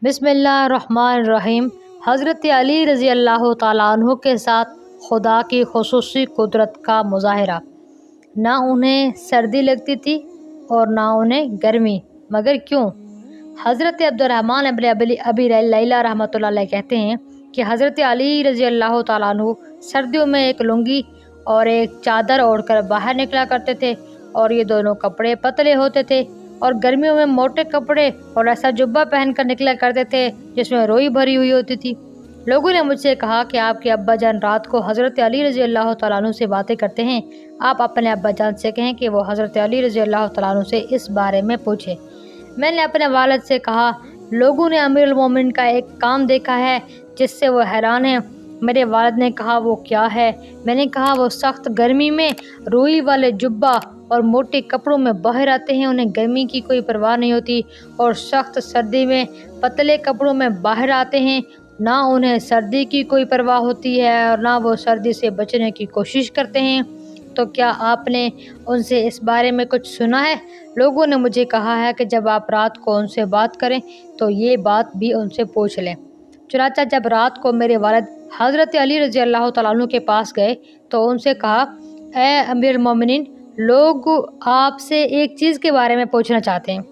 बिस्मिल्लाहिर्रहमानिर्रहीम। हज़रत अली रज़ी अल्लाह ताला अन्हु के साथ खुदा की खुसूसी कुदरत का मुज़ाहिरा। ना उन्हें सर्दी लगती थी और ना उन्हें गर्मी, मगर क्यों? हज़रत अब्दुर्रहमान इब्न अबी लैला रहमतुल्लाह अलैह कहते हैं कि हज़रत अली रज़ी अल्लाह ताला अन्हु सर्दियों में एक लुंगी और एक चादर ओढ़कर बाहर निकला करते थे और ये दोनों कपड़े पतले होते थे, और गर्मियों में मोटे कपड़े और ऐसा जुब्बा पहनकर निकला करते थे जिसमें रोई भरी हुई होती थी। लोगों ने मुझसे कहा कि आपके अब्बा जान रात को हज़रत अली रज़ी अल्लाह तआला अन्हु से बातें करते हैं, आप अपने अब्बा जान से कहें कि वो हज़रत अली रज़ी अल्लाह तआला अन्हु से इस बारे में पूछे। मैंने अपने वालिद से कहा, लोगों ने अमीरुल मोमिनीन का एक काम देखा है जिससे वो हैरान है। मेरे वालिद ने कहा, वो क्या है? मैंने कहा, वो सख्त गर्मी में रुई वाले जुब्बा और मोटे कपड़ों में बाहर आते हैं, उन्हें गर्मी की कोई परवाह नहीं होती, और सख्त सर्दी में पतले कपड़ों में बाहर आते हैं, ना उन्हें सर्दी की कोई परवाह होती है और ना वो सर्दी से बचने की कोशिश करते हैं। तो क्या आपने उनसे इस बारे में कुछ सुना है? लोगों ने मुझे कहा है कि जब आप रात को उनसे बात करें तो ये बात भी उनसे पूछ लें। चुनांचे जब रात को मेरे वालिद हज़रत अली रज़ी अल्लाह तआला अन्हु के पास गए तो उनसे कहा, ए अमीरुल मोमिनीन, लोग आपसे एक चीज़ के बारे में पूछना चाहते हैं।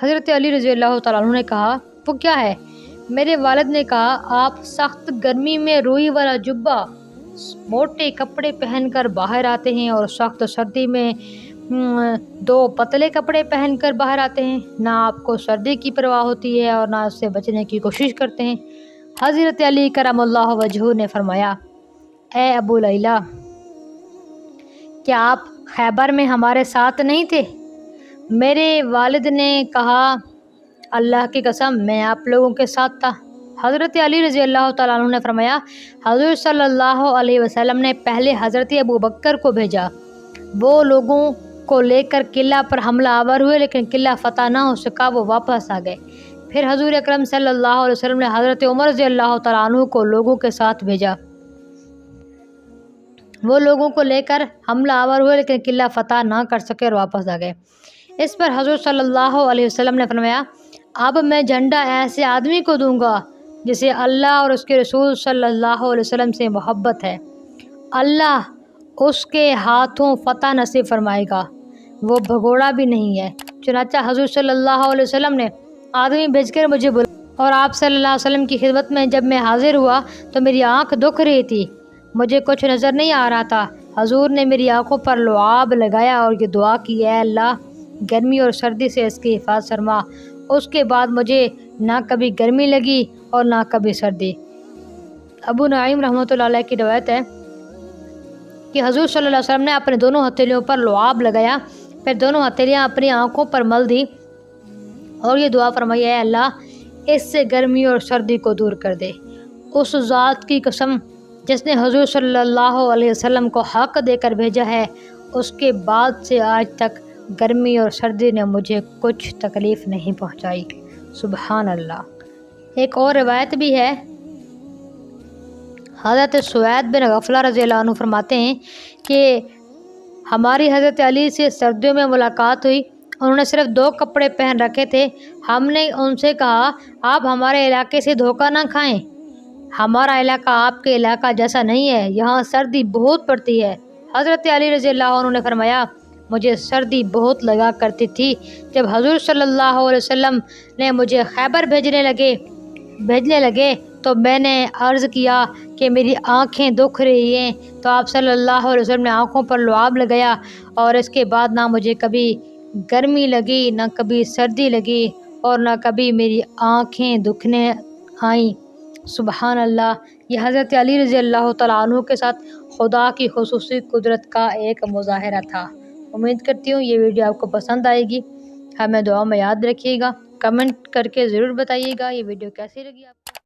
हज़रत अली रज़ी अल्लाह तआला अन्हु ने कहा, वो क्या है? मेरे वालिद ने कहा, आप सख्त गर्मी में रुई वाला जुब्बा मोटे कपड़े पहनकर बाहर आते हैं और सख्त सर्दी में दो पतले कपड़े पहनकर बाहर आते हैं, ना आपको सर्दी की परवाह होती है और ना उससे बचने की कोशिश करते हैं। हज़रत अली करमल्लाहु वजहू ने फरमाया, ए अबू लैला, क्या आप खैबर में हमारे साथ नहीं थे? मेरे वालिद ने कहा, अल्लाह की कसम, मैं आप लोगों के साथ था। हज़रत अली रज़ी अल्लाह तआला अन्हु ने फरमाया, हज़ूर सल्लल्लाहु अलैहि वसल्लम ने पहले हज़रत अबू बकर को भेजा। वो लोगों को लेकर किला पर हमला आवर हुए, लेकिन किला फतह ना हो सका, वो वापस आ गए। फिर हज़ूर अकरम सल्लल्लाहु अलैहि वसल्लम ने हज़रत उमर रज़ी अल्लाह तआला अन्हु को लोगों के साथ भेजा। वो लोगों को लेकर हमला आवर हुए, लेकिन किला फतह ना कर सके और वापस आ गए। इस पर हज़रत सल्लल्लाहु अलैहि वसल्लम ने फरमाया, अब मैं झंडा ऐसे आदमी को दूंगा जिसे अल्लाह और उसके रसूल सल्लल्लाहु अलैहि वसल्लम से मोहब्बत है। अल्लाह उसके हाथों फतह नसीब फरमाएगा, वो भगोड़ा भी नहीं है। चुनांचे हज़रत सल्लल्लाहु अलैहि वसल्लम ने आदमी भेजकर मुझे बुलाया और आप सल्लल्लाहु अलैहि वसल्लम की खिदमत में जब मैं हाजिर हुआ तो मेरी आँख दुख रही थी, मुझे कुछ नज़र नहीं आ रहा था। हजूर ने मेरी आंखों पर लुआब लगाया और ये दुआ की, है अल्लाह गर्मी और सर्दी से इसकी हिफाजत फरमा। उसके बाद मुझे ना कभी गर्मी लगी और ना कभी सर्दी। अबू नईम रहमतुल्लाह अलैह की रवायत है कि हजूर सल्लल्लाहु अलैहि वसल्लम ने अपने दोनों हथेलियों पर लुआब लगाया, फिर दोनों हथेलियाँ अपनी आंखों पर मल दी और ये दुआ फरमाई, है अल्लाह इससे गर्मी और सर्दी को दूर कर दे। उस ज़ात की कसम जिसने हजूर सल्लल्लाहु अलैहि वसल्लम को हक़ देकर भेजा है, उसके बाद से आज तक गर्मी और सर्दी ने मुझे कुछ तकलीफ़ नहीं पहुंचाई। सुबहान अल्लाह। एक और रिवायत भी है, हज़रत सुवैद बिन गफला रज़ी अल्लाह अन्हु फरमाते हैं कि हमारी हज़रत अली से सर्दियों में मुलाकात हुई। उन्होंने सिर्फ 2 कपड़े पहन रखे थे। हमने उनसे कहा, आप हमारे इलाके से धोखा ना खाएं, हमारा इलाका आपके इलाका जैसा नहीं है, यहाँ सर्दी बहुत पड़ती है। हज़रत अली रज़ी अल्लाह अन्हु ने फरमाया, मुझे सर्दी बहुत लगा करती थी। जब हजूर सल्लल्लाहु अलैहि वसल्लम ने मुझे खैबर भेजने लगे तो मैंने अर्ज़ किया कि मेरी आँखें दुख रही हैं, तो आप सल्लल्लाहु अलैहि वसल्लम ने आँखों पर लुआब लगाया और इसके बाद ना मुझे कभी गर्मी लगी, ना कभी सर्दी लगी और ना कभी मेरी आँखें दुखने आईं। सुबहान अल्लाह। ये हज़रत अली रज़ी अल्लाह तआला अन्हु के साथ खुदा की खुसूसी कुदरत का एक मुज़ाहिरा था। उम्मीद करती हूँ ये वीडियो आपको पसंद आएगी। हमें दुआ में याद रखिएगा, कमेंट करके ज़रूर बताइएगा ये वीडियो कैसी लगी आप।